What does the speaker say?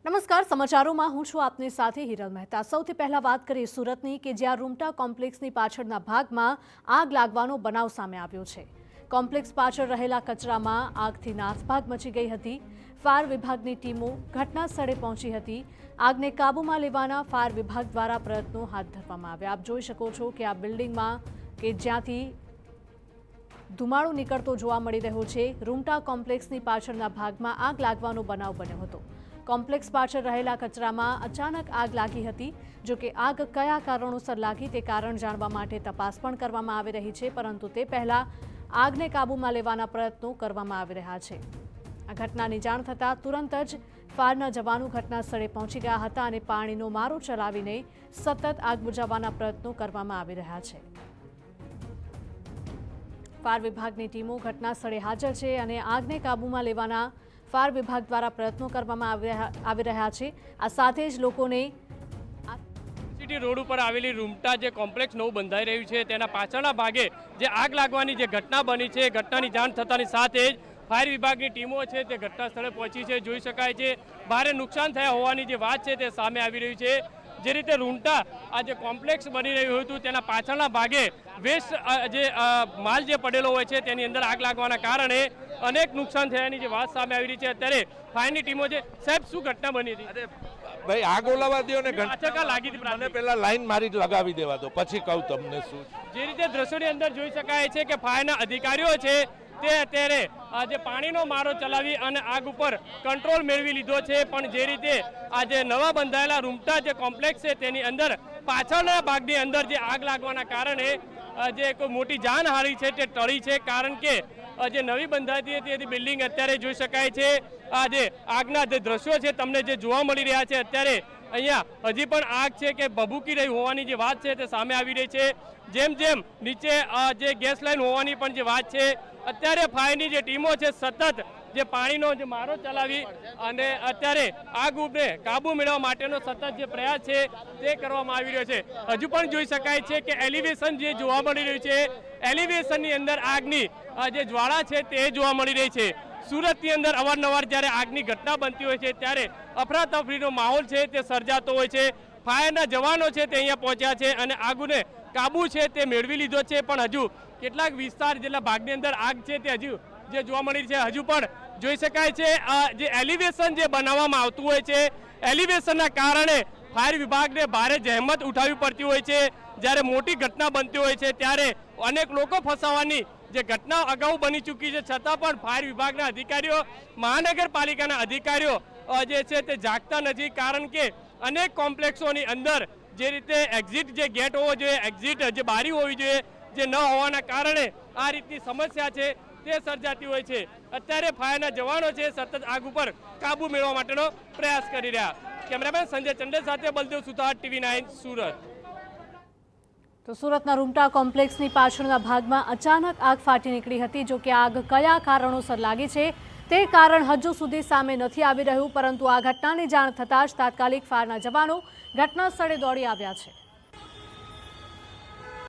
નમસ્કાર, સમાચારોમાં હું છું આપની સાથે હિરલ મહેતા। સૌથી પહેલા વાત કરીએ સુરતની કે જ્યાં રૂમટા કોમ્પ્લેક્સની પાછળના ભાગમાં આગ લાગવાનો બનાવ સામે આવ્યો છે। કોમ્પ્લેક્સ પાછળ રહેલા કચરામાં આગથી નાસભાગ મચી ગઈ હતી। ફાયર વિભાગની ટીમો ઘટના સ્થળે પહોંચી હતી। આગને કાબૂમાં લેવાના ફાયર વિભાગ દ્વારા પ્રયત્નો હાથ ધરવામાં આવ્યા। આપ જોઈ શકો છો કે આ બિલ્ડિંગમાં કે જ્યાંથી ધુમાડો નીકળતો જોવા મળી રહ્યો છે। રૂમટા કોમ્પ્લેક્સની પાછળના ભાગમાં આગ લાગવાનો બનાવ બન્યો હતો। કોમ્પ્લેક્સ પાછળ રહેલા કચરામાં અચાનક આગ લાગી હતી। જો કે આગ કયા કારણોસર લાગી તે કારણ જાણવા માટે તપાસ પણ કરવામાં આવી રહી છે, પરંતુ તે પહેલા આગને કાબૂમાં લેવાના પ્રયત્નો કરવામાં આવી રહ્યા છે। આ ઘટનાની જાણ થતાં તુરંત જ ફાયરના જવાનો ઘટના સ્થળે પહોંચી ગયા હતા અને પાણીનો મારો ચલાવીને સતત આગ બુઝાવવાના પ્રયત્નો કરવામાં આવી રહ્યા છે। ફાયર વિભાગની ટીમો ઘટના સ્થળે હાજર છે અને આગને કાબૂમાં લેવાના ફાયર વિભાગ દ્વારા પ્રયત્નો કરવામાં આવી રહ્યા છે। આ સાથે જ લોકોને સિટી રોડ ઉપર આવેલી રૂમટા જે કોમ્પ્લેક્સ નવું બંધાઈ રહ્યું છે તેના પાછળના ભાગે જે આગ લાગવાની જે ઘટના બની છે, ઘટનાની જાણ થતાની સાથે જ ફાયર વિભાગની ટીમો છે તે ઘટના સ્થળે પહોંચી છે। જોઈ શકાય છે ભારે નુકસાન થયા હોવાની જે વાત છે તે સામે આવી રહી છે। જે રીતે રૂમટા આ જે કોમ્પ્લેક્સ બની રહ્યું હતું તેના પાછળના ભાગે વેસ્ટ જે માલ જે પડેલો હોય છે તેની અંદર આગ લાગવાના કારણે અનેક નુકસાન થયાની જે વાત સામે આવી રહી છે। અત્યારે ફાયરની ટીમો છે। સાહેબ, શું ઘટના બની હતી? ભાઈ આગ ઓલાવા દો ને ઘટના લાગી હતી, મને પહેલા લાઈન મારી લગાવી દેવા દો, પછી કહું તમને શું। જે રીતે દ્રશ્યોની અંદર જોઈ શકાય છે કે ફાયરના અધિકારીઓ છે તે અત્યારે આજે પાણીનો મારો ચલાવી અને આગ ઉપર કંટ્રોલ મેળવી લીધો છે। પણ જે રીતે આજે નવા બંધાયેલા રૂમટા જે કોમ્પ્લેક્સ છે તેની અંદર પાછળના ભાગની અંદર જે આગ લાગવાના કારણે જે કોઈ મોટી જાનહાનિ છે તે ટળી છે। કારણ કે જે નવી બંધાતી હતી તે બિલ્ડિંગ અત્યારે જોઈ શકાય છે આ જે આગના જે દ્રશ્યો છે તમને જે જોવા મળી રહ્યા છે અત્યારે અહીંયા હજી પણ આગ છે કે ભભૂકી રહી હોવાની જે વાત છે તે સામે આવી રહી છે। જેમ જેમ નીચે જે ગેસ લાઈન હોવાની પણ જે વાત છે, અત્યારે ફાયરની જે ટીમો છે સતત જે પાણીનો જે મારો ચલાવી અને અત્યારે આગ ઉપર કાબુ મેળવવા માટેનો સતત જે પ્રયાસ છે તે કરવામાં આવી રહ્યો છે। હજુ પણ જોઈ શકાય છે કે એલિવેશન જે જોવા મળી રહ્યું છે, એલિવેશનની અંદર આગની જે જ્વાળા છે તે જોવા મળી રહી છે। સુરતની અંદર અવારનવાર જ્યારે આગની ઘટના બનતી હોય છે ત્યારે અફરાતફરીનો માહોલ છે તે સર્જાતો હોય છે। ફાયરના જવાનો છે તે અહીંયા પહોંચ્યા છે અને આગને કાબુ છે તે મેળવી લીધો છે। પણ હજુ કેટલાક વિસ્તાર જેટલા ભાગની અંદર આગ છે તે હજુ જે જોવા મળી છે હજુ પણ જોઈ શકાય છે જે એલિવેશન જે બનાવવામાં આવતું હોય છે, એલિવેશનના કારણે ફાયર વિભાગને ભારે જહેમત ઉઠાવવી પડતી હોય છે। જ્યારે મોટી ઘટના બનતી હોય છે ત્યારે અનેક લોકો ફસાવાની જે ઘટના અગાઉ બની ચૂકી છે, છતાં પણ ફાયર વિભાગના અધિકારીઓ, મહાનગરપાલિકાના અધિકારીઓ જે છે તે જાગતા નથી। કારણ કે અનેક કોમ્પ્લેક્સોની અંદર જે રીતે એક્ઝિટ જે ગેટ હોવો જોઈએ, એક્ઝિટ જે બારી હોવી જોઈએ, જે ન હોવાના કારણે આ રીતની સમસ્યા છે તે સર્જાતી હોય છે। અત્યારે ફાયરના જવાનો છે સતત આગ ઉપર કાબુ મેળવવા માટેનો પ્રયાસ કરી રહ્યા। કેમેરામેન સંજય ચંડેલ સાથે બલદેવ સુતાર, TV9 સુરત। તો સુરતના રૂમટા કોમ્પ્લેક્સની પાછળના ભાગમાં અચાનક આગ ફાટી નીકળી હતી। જો કે આગ કયા કારણોસર લાગી છે તે કારણ હજુ સુધી સામે નથી આવી રહ્યું, પરંતુ આ ઘટનાની જાણ થતાં જ તાત્કાલિક ફાયરના જવાનો ઘટના સ્થળે દોડી આવ્યા છે।